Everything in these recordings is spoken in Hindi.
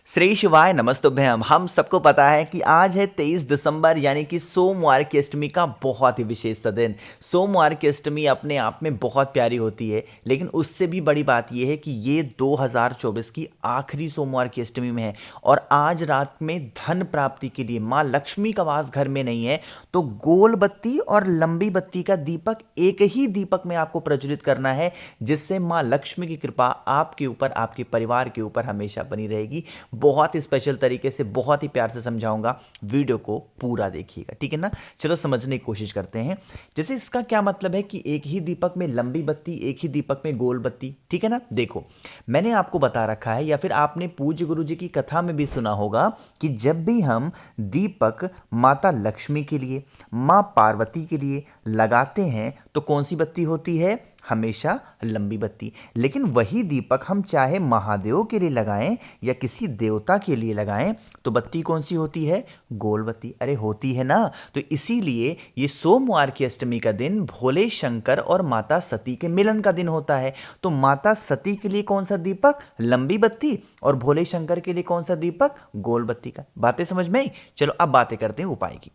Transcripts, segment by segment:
श्री शिवाय नमस्तुभ्यम। हम सबको पता है कि आज है 23 दिसंबर यानी कि सोमवार की अष्टमी का बहुत ही विशेष सा दिन। सोमवार की अष्टमी अपने आप में बहुत प्यारी होती है, लेकिन उससे भी बड़ी बात यह है कि ये 2024 की आखिरी सोमवार की अष्टमी में है और आज रात में धन प्राप्ति के लिए माँ लक्ष्मी का वास घर में नहीं है, तो गोल बत्ती और लंबी बत्ती का दीपक एक ही दीपक में आपको प्रज्वलित करना है, जिससे माँ लक्ष्मी की कृपा आपके ऊपर, आपके परिवार के ऊपर हमेशा बनी रहेगी। बहुत ही स्पेशल तरीके से, बहुत ही प्यार से समझाऊंगा, वीडियो को पूरा देखिएगा, ठीक है ना। चलो समझने की कोशिश करते हैं। जैसे इसका क्या मतलब है कि एक ही दीपक में लंबी बत्ती, एक ही दीपक में गोल बत्ती, ठीक है ना। देखो, मैंने आपको बता रखा है या फिर आपने पूज्य गुरु जी की कथा में भी सुना होगा कि जब भी हम दीपक माता लक्ष्मी के लिए, मां पार्वती के लिए लगाते हैं तो कौन सी बत्ती होती है? हमेशा लंबी बत्ती। लेकिन वही दीपक हम चाहे महादेव के लिए लगाएं या किसी देवता के लिए लगाएं तो बत्ती कौन सी होती है? गोल बत्ती। अरे होती है ना। तो इसीलिए ये सोमवार की अष्टमी का दिन भोले शंकर और माता सती के मिलन का दिन होता है। तो माता सती के लिए कौन सा दीपक? लंबी बत्ती। और भोले शंकर के लिए कौन सा दीपक? गोल बत्ती का। बातें समझ में आई? चलो अब बातें करते हैं उपाय की।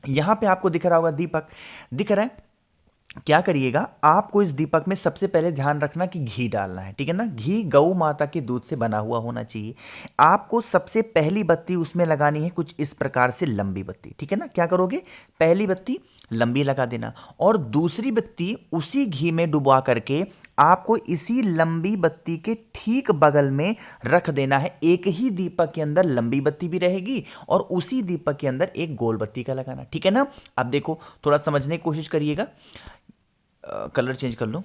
यहां पे आपको दिख रहा होगा दीपक, दिख रहा है। क्या करिएगा, आपको इस दीपक में सबसे पहले ध्यान रखना कि घी डालना है, ठीक है ना। घी गौ माता के दूध से बना हुआ होना चाहिए। आपको सबसे पहली बत्ती उसमें लगानी है कुछ इस प्रकार से, लंबी बत्ती, ठीक है ना। क्या करोगे? पहली बत्ती लंबी लगा देना और दूसरी बत्ती उसी घी में डुबा करके आपको इसी लंबी बत्ती के ठीक बगल में रख देना है। एक ही दीपक के अंदर लंबी बत्ती भी रहेगी और उसी दीपक के अंदर एक गोल बत्ती का लगाना, ठीक है ना। अब देखो, थोड़ा समझने की कोशिश करिएगा। कलर चेंज कर लो।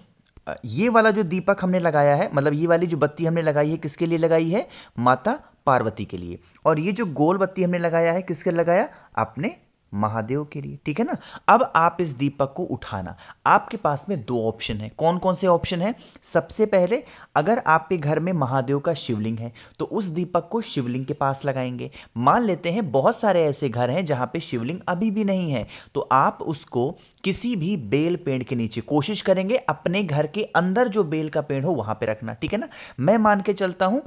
ये वाला जो दीपक हमने लगाया है, मतलब ये वाली जो बत्ती हमने लगाई है, किसके लिए लगाई है? माता पार्वती के लिए। और ये जो गोल बत्ती हमने लगाया है, किसके लगाया? अपने महादेव के लिए, ठीक है ना। अब आप इस दीपक को उठाना। आपके पास में दो ऑप्शन है। कौन कौन से ऑप्शन है? सबसे पहले, अगर आपके घर में महादेव का शिवलिंग है तो उस दीपक को शिवलिंग के पास लगाएंगे। मान लेते हैं बहुत सारे ऐसे घर हैं जहां पे शिवलिंग अभी भी नहीं है, तो आप उसको किसी भी बेल पेड़ के नीचे, कोशिश करेंगे अपने घर के अंदर जो बेल का पेड़ हो वहां पे रखना, ठीक है ना। मैं मान के चलता हूं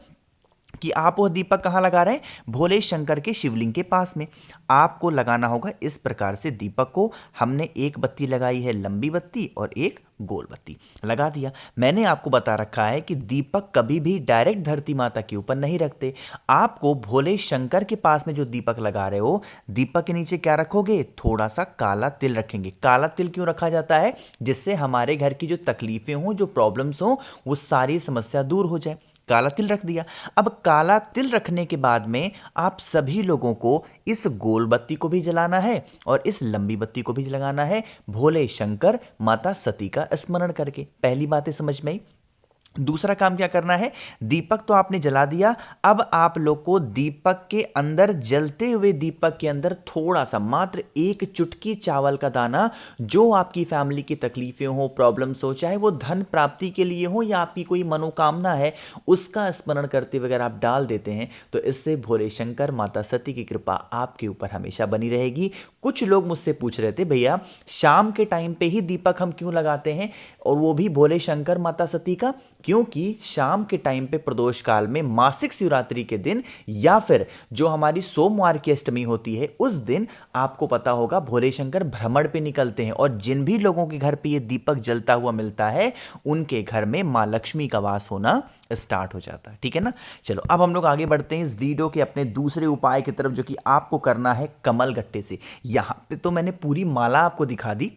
कि आप वह दीपक कहां लगा रहे हैं? भोले शंकर के शिवलिंग के पास में। आपको लगाना होगा इस प्रकार से दीपक को। हमने एक बत्ती लगाई है लंबी बत्ती और एक गोल बत्ती लगा दिया। मैंने आपको बता रखा है कि दीपक कभी भी डायरेक्ट धरती माता के ऊपर नहीं रखते। आपको भोले शंकर के पास में जो दीपक लगा रहे हो, दीपक के नीचे क्या रखोगे? थोड़ा सा काला तिल रखेंगे। काला तिल क्यों रखा जाता है? जिससे हमारे घर की जो तकलीफें हो, जो प्रॉब्लम्स हो, वो सारी समस्या दूर हो जाए। काला तिल रख दिया। अब काला तिल रखने के बाद में आप सभी लोगों को इस गोल बत्ती को भी जलाना है और इस लंबी बत्ती को भी जलाना है, भोले शंकर माता सती का स्मरण करके। पहली बातें समझ में आई। दूसरा काम क्या करना है? दीपक तो आपने जला दिया, अब आप लोग को दीपक के अंदर, जलते हुए दीपक के अंदर थोड़ा सा, मात्र एक चुटकी चावल का दाना, जो आपकी फैमिली की तकलीफें हो, प्रॉब्लम्स हो, चाहे वो धन प्राप्ति के लिए हो या आपकी कोई मनोकामना है, उसका स्मरण करते हुए अगर आप डाल देते हैं तो इससे भोले शंकर माता सती की कृपा आपके ऊपर हमेशा बनी रहेगी। कुछ लोग मुझसे पूछ रहे थे, भैया शाम के टाइम पे ही दीपक हम क्यों लगाते हैं, और वो भी भोले शंकर माता सती का? क्योंकि शाम के टाइम पे प्रदोष काल में, मासिक शिवरात्रि के दिन या फिर जो हमारी सोमवार की अष्टमी होती है उस दिन, आपको पता होगा भोले शंकर भ्रमण पे निकलते हैं और जिन भी लोगों के घर पे ये दीपक जलता हुआ मिलता है उनके घर में मां लक्ष्मी का वास होना स्टार्ट हो जाता है, ठीक है ना। चलो अब हम लोग आगे बढ़ते हैं इस वीडियो के अपने दूसरे उपाय की तरफ, जो कि आपको करना है कमल गट्टे से। यहां पे तो मैंने पूरी माला आपको दिखा दी,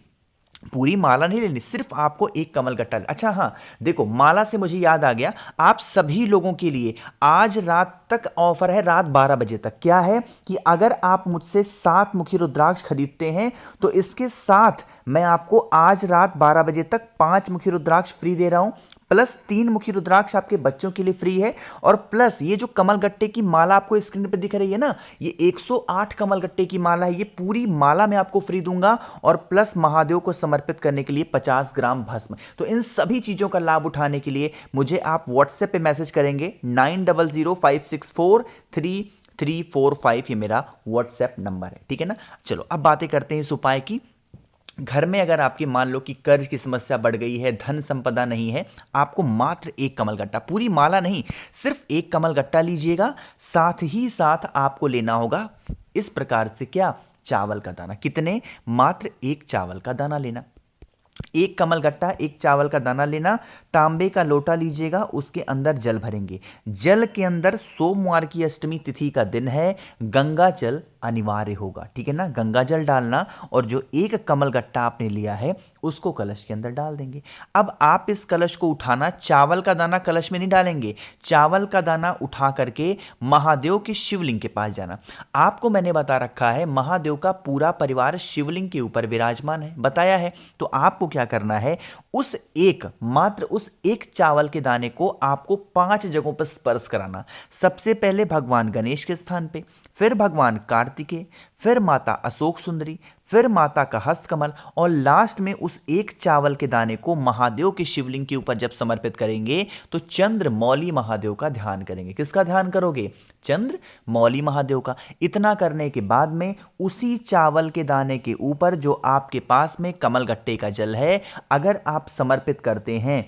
पूरी माला नहीं लेनी, सिर्फ आपको एक कमल गट्टा। अच्छा हाँ, देखो, माला से मुझे याद आ गया, आप सभी लोगों के लिए आज रात तक ऑफर है, रात 12 बजे तक। क्या है कि अगर आप मुझसे 7 मुखी रुद्राक्ष खरीदते हैं तो इसके साथ मैं आपको आज रात 12 बजे तक 5 मुखी रुद्राक्ष फ्री दे रहा हूं, प्लस 3 मुखी रुद्राक्ष आपके बच्चों के लिए फ्री है, और प्लस ये जो कमल गट्टे की माला आपको स्क्रीन पे दिख रही है ना, ये 108 कमल गट्टे की माला है। ये पूरी माला मैं आपको फ्री दूंगा, और प्लस महादेव को समर्पित करने के लिए 50 ग्राम भस्म। तो इन सभी चीजों का लाभ उठाने के लिए मुझे आप व्हाट्सएप पे मैसेज करेंगे, 9005643345, ये मेरा व्हाट्सएप नंबर है, ठीक है ना। चलो अब बातें करते हैं इस उपाय की। घर में अगर आपकी मान लो कि कर्ज की समस्या बढ़ गई है, धन संपदा नहीं है, आपको मात्र एक कमलगट्टा, पूरी माला नहीं, सिर्फ एक कमलगट्टा लीजिएगा। साथ ही साथ आपको लेना होगा इस प्रकार से क्या, चावल का दाना। कितने, मात्र एक चावल का दाना लेना। एक कमलगट्टा, एक चावल का दाना लेना। तांबे का लोटा लीजिएगा, उसके अंदर जल भरेंगे। जल के अंदर सोमवार की अष्टमी तिथि का दिन है, गंगा जल अनिवार्य होगा, ठीक है ना। गंगा जल डालना और जो एक कमलगट्टा आपने लिया है उसको कलश के अंदर डाल देंगे। अब आप इस कलश को उठाना, चावल का दाना कलश में नहीं डालेंगे, चावल का दाना उठा करके महादेव के शिवलिंग के पास जाना। आपको मैंने बता रखा है महादेव का पूरा परिवार शिवलिंग के ऊपर विराजमान है, बताया है। तो आपको क्या करना है, उस एक, मात्र उस एक चावल के दाने को आपको 5 जगहों पर स्पर्श कराना। सबसे पहले भगवान गणेश के स्थान पे, फिर भगवान कार्तिकेय, फिर माता अशोक सुंदरी, फिर माता का हस्तकमल, और लास्ट में उस एक चावल के दाने को महादेव के शिवलिंग के ऊपर जब समर्पित करेंगे तो चंद्र मौली महादेव का ध्यान करेंगे। किसका ध्यान करोगे, चंद्र मौली महादेव का। इतना करने के बाद में उसी चावल के दाने के ऊपर जो आपके पास में कमलगट्टे का जल है, अगर आप समर्पित करते हैं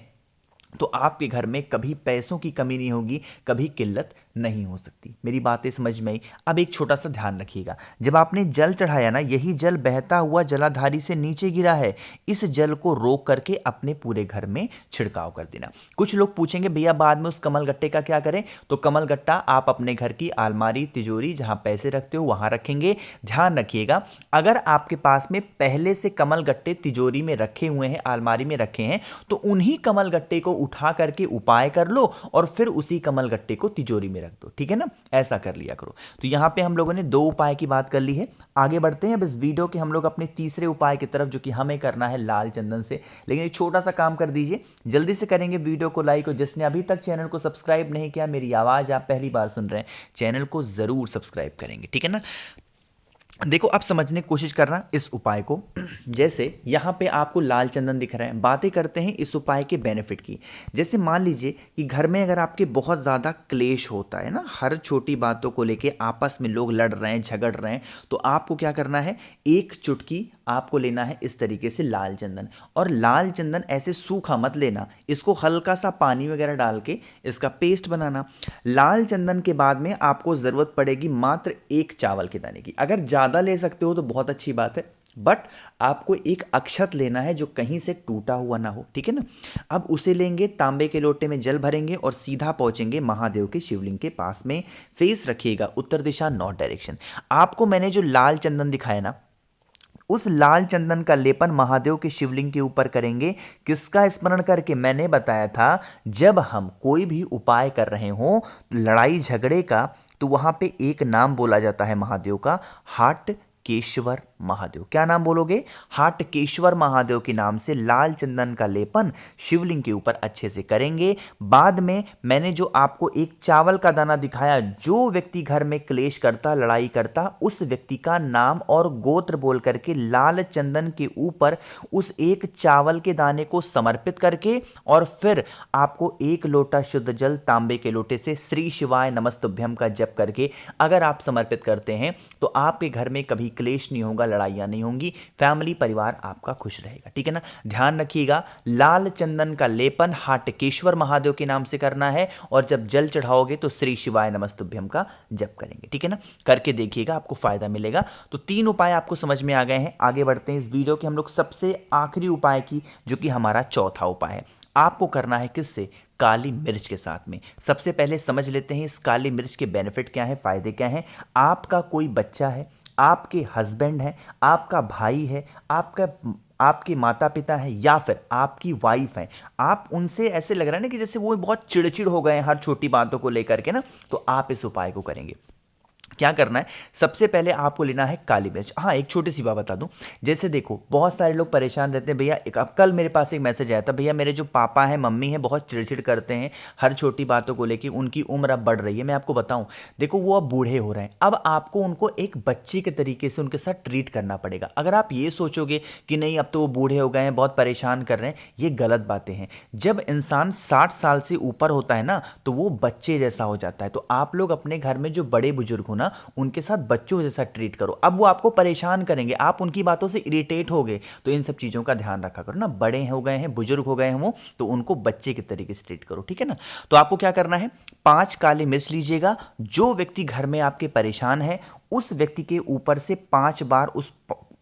तो आपके घर में कभी पैसों की कमी नहीं होगी, कभी किल्लत नहीं हो सकती। मेरी बातें समझ में आई। अब एक छोटा सा ध्यान रखिएगा, जब आपने जल चढ़ाया ना, यही जल बहता हुआ जलाधारी से नीचे गिरा है, इस जल को रोक करके अपने पूरे घर में छिड़काव कर देना। कुछ लोग पूछेंगे भैया बाद में उस कमलगट्टे का क्या करें, तो कमलगट्टा आप अपने घर की अलमारी, तिजोरी, जहां पैसे रखते हो वहां रखेंगे। ध्यान रखिएगा, अगर आपके पास में पहले से कमलगट्टे तिजोरी में रखे हुए हैं, अलमारी में रखे हैं, तो उन्हीं कमलगट्टे को उठा करके उपाय कर लो और फिर उसी कमलगट्टे को तिजोरी में रख दो, ठीक है ना। ऐसा कर लिया करो। तो यहां पे हम लोगों ने 2 उपाय की बात कर ली है। आगे बढ़ते हैं अब इस वीडियो के हम लोग अपने तीसरे उपाय की तरफ, जो कि हमें करना है लाल चंदन से। लेकिन एक छोटा सा काम कर दीजिए, जल्दी से करेंगे वीडियो को लाइक, और जिसने अभी तक चैनल को सब्सक्राइब नहीं किया, मेरी आवाज आप पहली बार सुन रहे हैं, चैनल को जरूर सब्सक्राइब करेंगे, ठीक है ना। देखो अब समझने की कोशिश करना इस उपाय को। जैसे यहाँ पे आपको लाल चंदन दिख रहा है, बातें करते हैं इस उपाय के बेनिफिट की। जैसे मान लीजिए कि घर में अगर आपके बहुत ज़्यादा क्लेश होता है ना, हर छोटी बातों को लेके आपस में लोग लड़ रहे हैं, झगड़ रहे हैं, तो आपको क्या करना है, एक चुटकी आपको लेना है इस तरीके से लाल चंदन। और लाल चंदन ऐसे सूखा मत लेना, इसको हल्का सा पानी वगैरह डाल के इसका पेस्ट बनाना। लाल चंदन के बाद में आपको ज़रूरत पड़ेगी मात्र एक चावल के दाने की। अगर ज़्यादा ले सकते हो तो बहुत अच्छी बात है, बट आपको एक अक्षत लेना है जो कहीं से टूटा हुआ ना हो, ठीक है ना। अब उसे लेंगे, तांबे के लोटे में जल भरेंगे और सीधा पहुंचेंगे महादेव के शिवलिंग के पास में। फेस रखिएगा उत्तर दिशा, नॉर्थ डायरेक्शन। आपको मैंने जो लाल चंदन दिखाया ना, उस लाल चंदन का लेपन महादेव के शिवलिंग के ऊपर करेंगे। किसका स्मरण करके, मैंने बताया था जब हम कोई भी उपाय कर रहे हो लड़ाई झगड़े का, तो वहां पे एक नाम बोला जाता है महादेव का, हाट केश्वर महादेव। क्या नाम बोलोगे, हाट केश्वर महादेव के नाम से लाल चंदन का लेपन शिवलिंग के ऊपर अच्छे से करेंगे। बाद में मैंने जो आपको एक चावल का दाना दिखाया, जो व्यक्ति घर में क्लेश करता, लड़ाई करता, उस व्यक्ति का नाम और गोत्र बोल करके लाल चंदन के ऊपर उस एक चावल के दाने को समर्पित करके, और फिर आपको एक लोटा शुद्ध जल तांबे के लोटे से श्री शिवाय नमस्तुभ्यम का जप करके अगर आप समर्पित करते हैं तो आपके घर में कभी क्लेश नहीं होगा, लड़ाइयां नहीं होंगी, फैमिली परिवार आपका खुश रहेगा, ठीक है ना। ध्यान रखिएगा, लाल चंदन का लेपन हाटकेश्वर महादेव के नाम से करना है, और जब जल चढ़ाओगे तो श्री शिवाय नमस्तुभ्यम का जप करेंगे, ठीक है ना। करके देखिएगा, आपको फायदा मिलेगा। तो 3 उपाय आपको समझ में आ गए हैं। आगे बढ़ते हैं इस वीडियो के हम लोग सबसे आखिरी उपाय की, जो कि हमारा चौथा उपाय है। आपको करना है किससे, काली मिर्च के साथ में। सबसे पहले समझ लेते हैं इस काली मिर्च के बेनिफिट क्या है, फायदे क्या हैं। आपका कोई बच्चा है, आपके हस्बैंड है, आपका भाई है, आपके माता पिता है, या फिर आपकी वाइफ है, आप उनसे ऐसे लग रहा है ना कि जैसे वो बहुत चिड़चिड़ हो गए हैं हर छोटी बातों को लेकर के ना, तो आप इस उपाय को करेंगे। क्या करना है, सबसे पहले आपको लेना है काली मिर्च। हाँ, एक छोटी सी बात बता दूं, जैसे देखो बहुत सारे लोग परेशान रहते हैं, भैया अब कल मेरे पास एक मैसेज आया था, भैया मेरे जो पापा हैं, मम्मी हैं, बहुत चिड़चिड़ करते हैं हर छोटी बातों को लेके, उनकी उम्र अब बढ़ रही है। मैं आपको बताऊं, देखो वो अब बूढ़े हो रहे हैं, अब आपको उनको एक बच्चे के तरीके से उनके साथ ट्रीट करना पड़ेगा। अगर आप ये सोचोगे कि नहीं अब तो वो बूढ़े हो गए हैं, बहुत परेशान कर रहे हैं, ये गलत बातें हैं। जब इंसान 60 साल से ऊपर होता है ना, तो वो बच्चे जैसा हो जाता है। तो आप लोग अपने घर में जो बड़े बुजुर्ग हो ना, उनके साथ बच्चों जैसा ट्रीट करो। अब वो आपको परेशान करेंगे, आप उनकी बातों से इरिटेट हो गए, तो इन सब चीज़ों का ध्यान रखा करो ना। बड़े हो गए हैं, बुजुर्ग हो गए हैं वो, तो उनको बच्चे के तरीके से ट्रीट करो, ठीक है ना। तो आपको क्या करना है, 5 काली मिर्च लीजिएगा। जो व्यक्ति घर में आपके परेशान है, उस व्यक्ति के ऊपर से 5 बार उस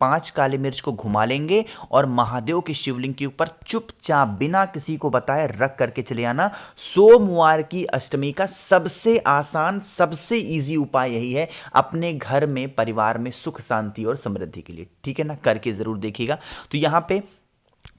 5 काली मिर्च को घुमा लेंगे और महादेव के शिवलिंग के ऊपर चुपचाप बिना किसी को बताए रख करके चले आना। सोमवार की अष्टमी का सबसे आसान, सबसे इजी उपाय यही है अपने घर में, परिवार में सुख शांति और समृद्धि के लिए, ठीक है ना। करके जरूर देखिएगा। तो यहां पे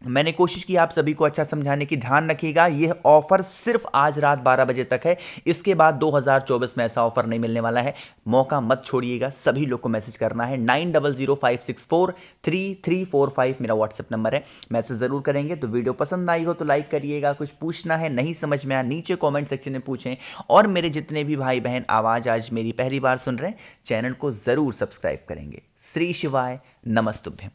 मैंने कोशिश की आप सभी को अच्छा समझाने की। ध्यान रखिएगा, यह ऑफर सिर्फ आज रात 12 बजे तक है। इसके बाद 2024 में ऐसा ऑफर नहीं मिलने वाला है। मौका मत छोड़िएगा। सभी लोग को मैसेज करना है, 9005643345 मेरा व्हाट्सएप नंबर है। मैसेज जरूर करेंगे। तो वीडियो पसंद आई हो तो लाइक करिएगा। कुछ पूछना है, नहीं समझ में आया, नीचे कॉमेंट सेक्शन में पूछें। और मेरे जितने भी भाई बहन आवाज आज मेरी पहली बार सुन रहे हैं, चैनल को जरूर सब्सक्राइब करेंगे। श्री शिवाय नमस्तुभ्यम।